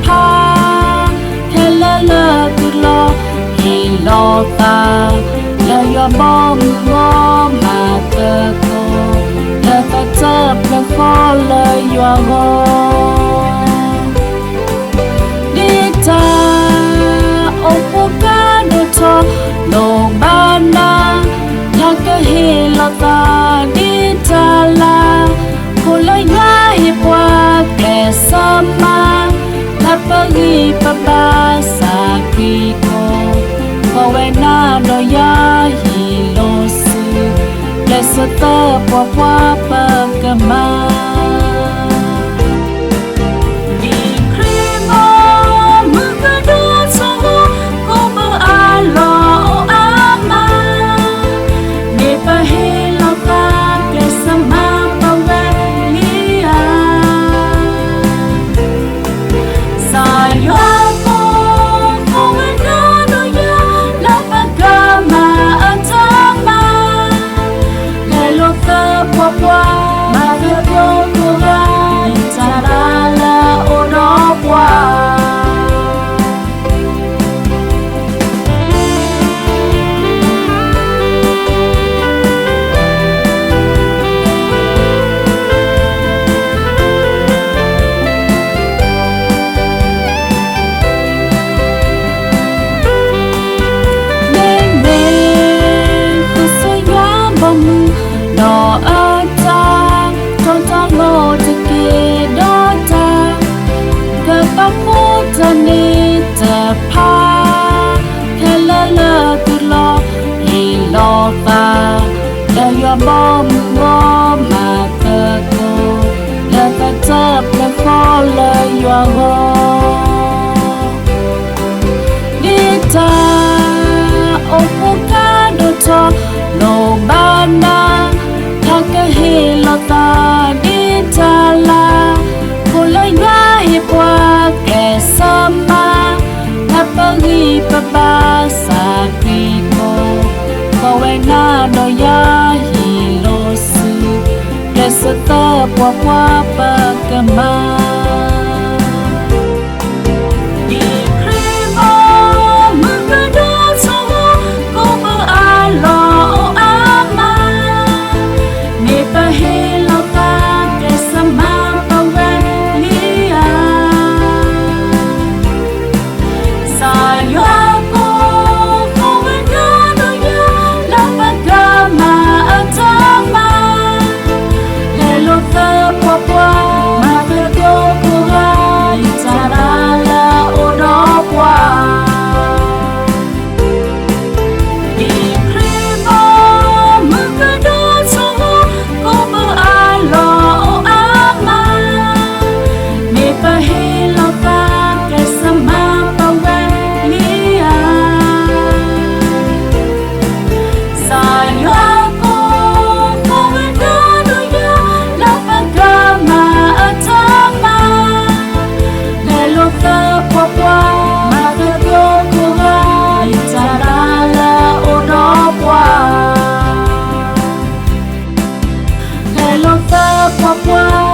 pha thế lơ cứ lo thì lo ta là do bom ngó mà cơ cô là ta chấp là khó lời do ngó đi ta ông cô cá đồ cho đồ ba na nhà cơ hi lo ta đi ta la cô lời nhá hiệp qua kẻ sama ta pergi papa sakiko kowe na no ya hilo su lesota pwa pagama bom ngó mà cơ cô là ta chấp là khó lời do ngó đi ta ông cô cá đồ cho đồ ba na nhà cơ hi lo ta đi ta la cô lời nhá hiệp qua kẻ sama ta pergi papa sakiko kowe na no ya lesota pwa pagama Papa